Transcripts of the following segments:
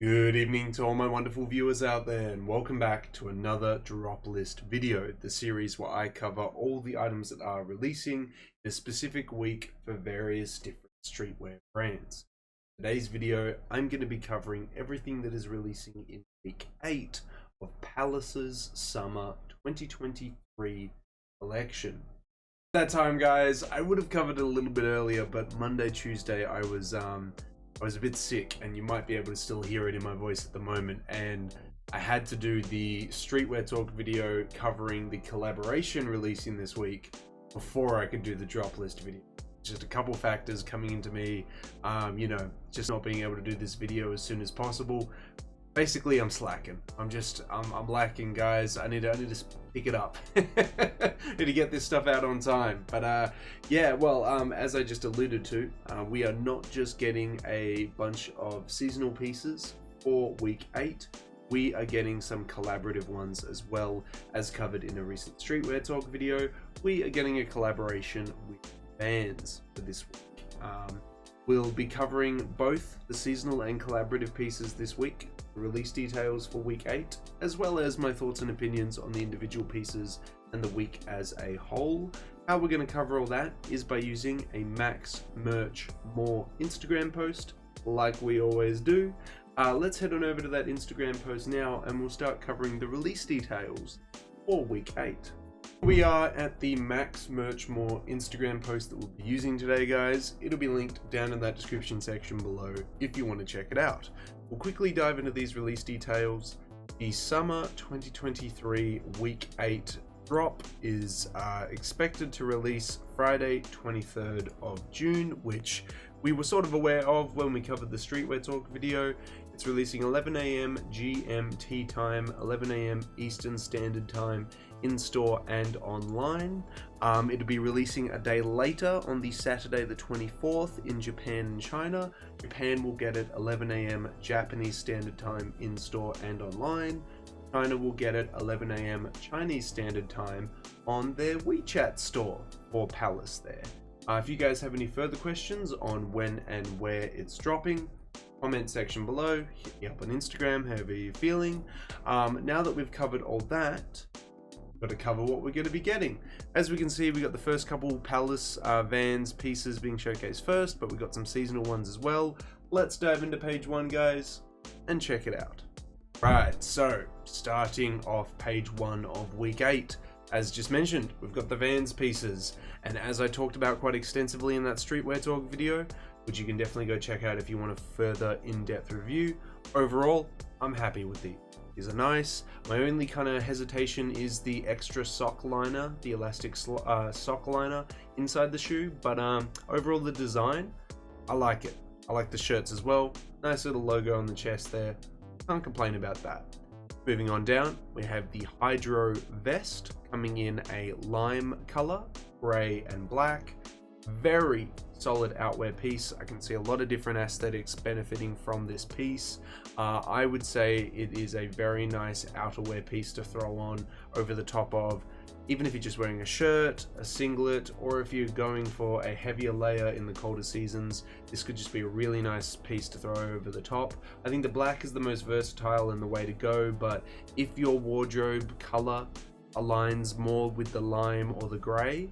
Good evening to all my wonderful viewers out there, and welcome back to another drop list video, the series where I cover all the items that are releasing in a specific week for various different streetwear brands. In today's video, I'm going to be covering everything that is releasing in week 8 of Palace's Summer 2023 collection. That time, guys, I would have covered it a little bit earlier, but Monday, Tuesday, I was a bit sick, and you might be able to still hear it in my voice at the moment, and I had to do the streetwear talk video covering the collaboration releasing this week before I could do the drop list video. Just a couple factors coming into me, just not being able to do this video as soon as possible. Basically, I'm slacking. I'm lacking, guys. I need to pick it up. Need to get this stuff out on time. But yeah, well, as I just alluded to, we are not just getting a bunch of seasonal pieces for week 8. We are getting some collaborative ones as well, as covered in a recent streetwear talk video. We are getting a collaboration with Vans for this week. We'll be covering both the seasonal and collaborative pieces this week, release details for week 8, as well as my thoughts and opinions on the individual pieces and the week as a whole. How we're going to cover all that is by using a Max Merch More Instagram post, like we always do. Let's head on over to that Instagram post now, and we'll start covering the release details for week 8. We are at the Max Merch More Instagram post that we'll be using today, guys. It'll be linked down in that description section below if you want to check it out. We'll quickly dive into these release details. The Summer 2023 Week 8 drop is expected to release Friday 23rd of June, which we were sort of aware of when we covered the Streetwear Talk video. It's releasing 11 AM GMT time, 11 AM Eastern Standard Time, in-store and online. It'll be releasing a day later on the Saturday the 24th in Japan and China. Japan will get it 11 AM Japanese Standard Time, in-store and online. China will get it 11 AM Chinese Standard Time on their WeChat store for Palace there. If you guys have any further questions on when and where it's dropping, comment section below, hit me up on Instagram, however you're feeling. Now that we've covered all that, got to cover what we're going to be getting. As we can see, we got the first couple Palace Vans pieces being showcased first, but we got some seasonal ones as well. Let's dive into page 1, guys, and check it out. Right, so starting off page 1 of week 8, as just mentioned, we've got the Vans pieces, and as I talked about quite extensively in that Streetwear Talk video, which you can definitely go check out if you want a further in-depth review, overall, I'm happy with these. These are nice. My only kind of hesitation is the extra sock liner, the elastic sock liner inside the shoe, but overall the design, I like it. I like the shirts as well. Nice little logo on the chest there. Can't complain about that. Moving on down, we have the Hydro vest coming in a lime color, gray and black. Very solid outwear piece. I can see a lot of different aesthetics benefiting from this piece. I would say it is a very nice outerwear piece to throw on over the top of, even if you're just wearing a shirt, a singlet, or if you're going for a heavier layer in the colder seasons, this could just be a really nice piece to throw over the top. I think the black is the most versatile and the way to go, but if your wardrobe color aligns more with the lime or the gray,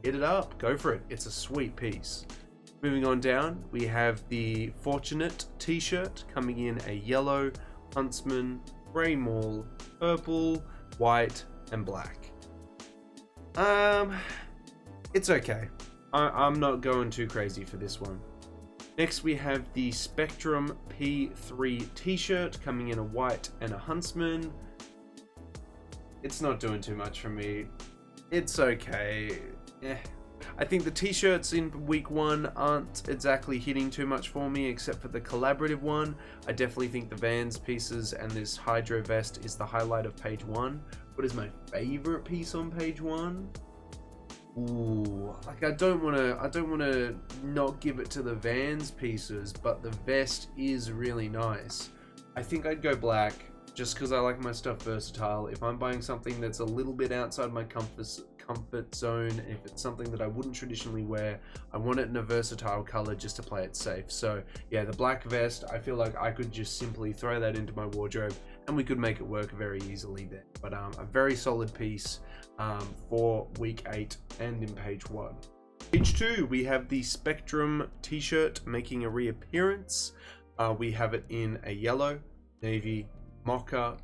hit it up, go for it. It's a sweet piece. Moving on down, we have the Fortunate t-shirt coming in a yellow, huntsman, grey mall, purple, white, and black. It's okay. I'm not going too crazy for this one. Next we have the Spectrum P3 t-shirt coming in a white and a huntsman. It's not doing too much for me. It's okay. I think the t-shirts in week 1 aren't exactly hitting too much for me, except for the collaborative one. I definitely think the Vans pieces and this Hydro vest is the highlight of page 1. What is my favorite piece on page 1? Ooh, like I don't want to not give it to the Vans pieces, but the vest is really nice. I think I'd go black, just because I like my stuff versatile. If I'm buying something that's a little bit outside my comfort zone. If it's something that I wouldn't traditionally wear, I want it in a versatile color just to play it safe. So yeah, the black vest, I feel like I could just simply throw that into my wardrobe and we could make it work very easily there. But a very solid piece for week 8 and in page 1. Page 2, we have the Spectrum t-shirt making a reappearance. We have it in a yellow, navy, mocha,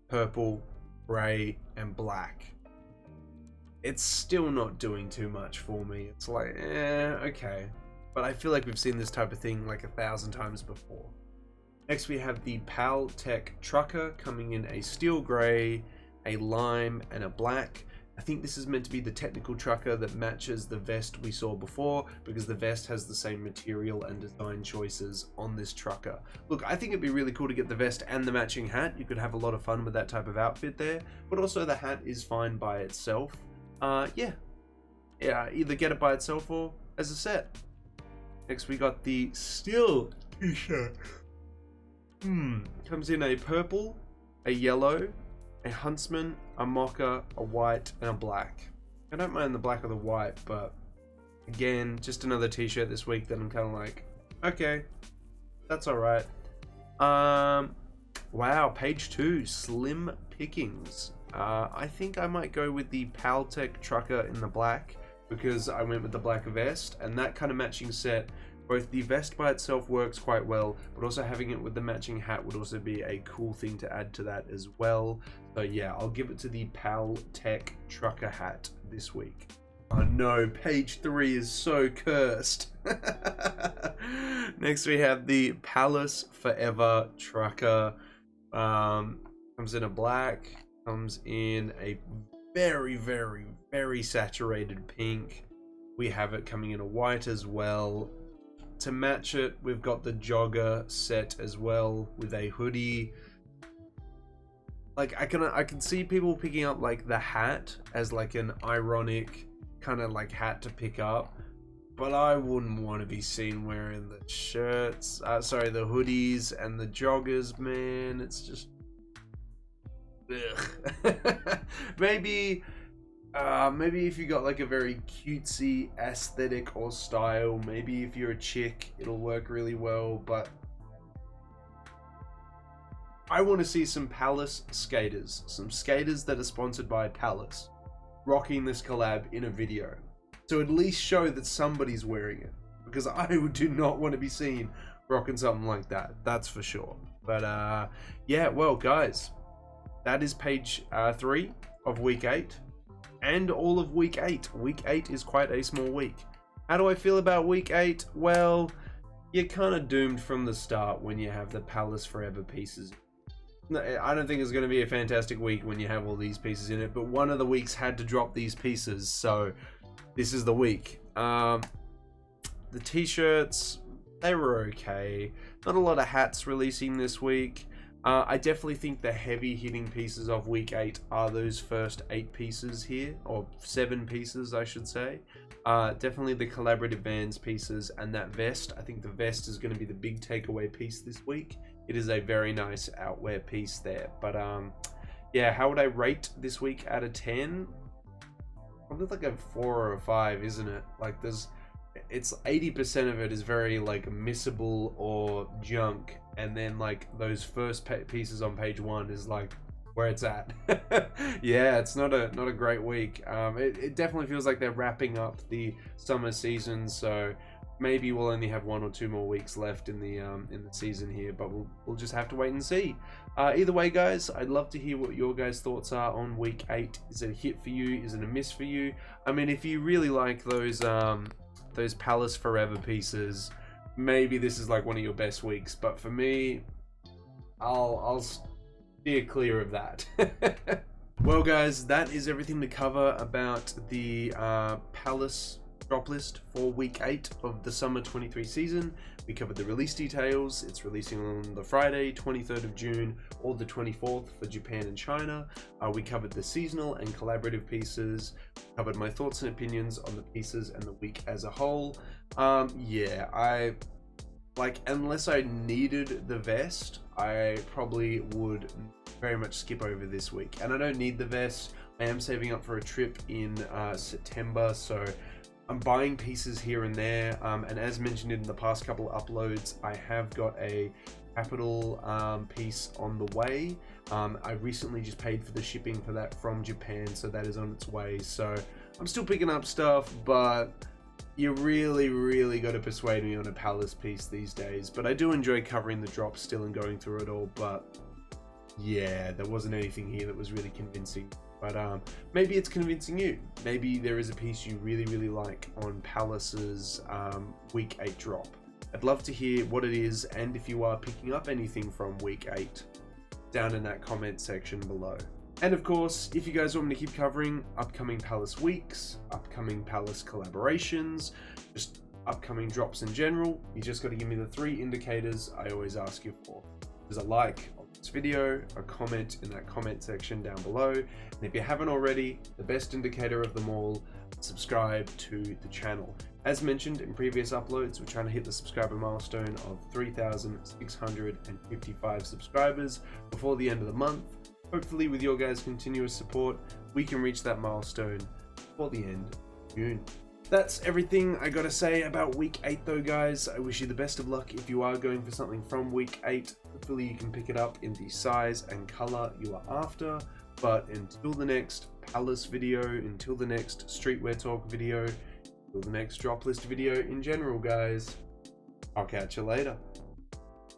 purple, gray, and black. It's still not doing too much for me. It's like, okay. But I feel like we've seen this type of thing like 1,000 times before. Next we have the Pal Tech Trucker coming in a steel gray, a lime, and a black. I think this is meant to be the technical trucker that matches the vest we saw before, because the vest has the same material and design choices on this trucker. Look, I think it'd be really cool to get the vest and the matching hat. You could have a lot of fun with that type of outfit there, but also the hat is fine by itself. Yeah, either get it by itself or as a set. Next we got the Steel t-shirt. Comes in a purple, a yellow, a huntsman, a mocha, a white, and a black. I don't mind the black or the white, but again, just another t-shirt this week that I'm kind of like, okay, that's all right. Wow, page 2, slim pickings. I think I might go with the Paltech trucker in the black, because I went with the black vest, and that kind of matching set, both the vest by itself works quite well, but also having it with the matching hat would also be a cool thing to add to that as well. So yeah, I'll give it to the Paltech trucker hat this week. Oh no, page 3 is so cursed. Next we have the Palace Forever trucker. Comes in a black, comes in a very, very, very saturated pink. We have it coming in a white as well. To match it, we've got the jogger set as well with a hoodie. Like I can see people picking up like the hat as like an ironic kind of like hat to pick up, but I wouldn't want to be seen wearing the shirts, the hoodies and the joggers, man. It's just ugh. maybe if you got like a very cutesy aesthetic or style, maybe if you're a chick, it'll work really well, but I want to see some Palace skaters, some skaters that are sponsored by Palace, rocking this collab in a video. So at least show that somebody's wearing it, because I do not want to be seen rocking something like that, that's for sure. But yeah, well guys, that is page 3 of week 8. And all of week 8. Week 8 is quite a small week. How do I feel about week 8? Well, you're kind of doomed from the start when you have the Palace Forever pieces. I don't think it's going to be a fantastic week when you have all these pieces in it, but one of the weeks had to drop these pieces, so this is the week. The t-shirts, they were okay. Not a lot of hats releasing this week. I definitely think the heavy hitting pieces of week 8 are those first 8 pieces here, or 7 pieces I should say. Definitely the collaborative Vans pieces and that vest. I think the vest is going to be the big takeaway piece this week. It is a very nice outwear piece there. But yeah, how would I rate this week out of 10? Probably like a 4 or a 5, isn't it? Like it's 80% of it is very like missable or junk, and then like those first pieces on page 1 is like where it's at. Yeah, it's not a great week. It definitely feels like they're wrapping up the summer season, so maybe we'll only have 1 or 2 more weeks left in the season here, but we'll just have to wait and see. Either way, guys, I'd love to hear what your guys' thoughts are on week 8. Is it a hit for you? Is it a miss for you? I mean, if you really like those Palace Forever pieces, maybe this is like one of your best weeks, but for me, I'll steer clear of that. Well guys, that is everything to cover about the Palace drop list for week 8 of the summer 23 season. We covered the release details. It's releasing on the Friday 23rd of June or the 24th for Japan and China. We covered the seasonal and collaborative pieces, covered my thoughts and opinions on the pieces and the week as a whole. Yeah, I like, unless I needed the vest, I probably would very much skip over this week. And I don't need the vest. I am saving up for a trip in September, so I'm buying pieces here and there, and as mentioned in the past couple of uploads, I have got a capital piece on the way. I recently just paid for the shipping for that from Japan, so that is on its way. So I'm still picking up stuff, but you really got to persuade me on a Palace piece these days. But I do enjoy covering the drops still and going through it all, but yeah, there wasn't anything here that was really convincing. But maybe it's convincing you. Maybe there is a piece you really like on Palace's week 8 drop. I'd love to hear what it is, and if you are picking up anything from week 8, down in that comment section below. And of course, if you guys want me to keep covering upcoming Palace weeks, upcoming Palace collaborations, just upcoming drops in general, you just got to give me the 3 indicators I always ask you for. There's a like on this video, a comment in that comment section down below, and if you haven't already, the best indicator of them all, subscribe to the channel. As mentioned in previous uploads, we're trying to hit the subscriber milestone of 3,655 subscribers before the end of the month. Hopefully with your guys' continuous support, we can reach that milestone before the end of June. That's everything I gotta say about week 8 though, guys. I wish you the best of luck if you are going for something from week 8. Hopefully you can pick it up in the size and color you are after. But until the next Palace video, until the next streetwear talk video, until the next drop list video in general, guys, I'll catch you later.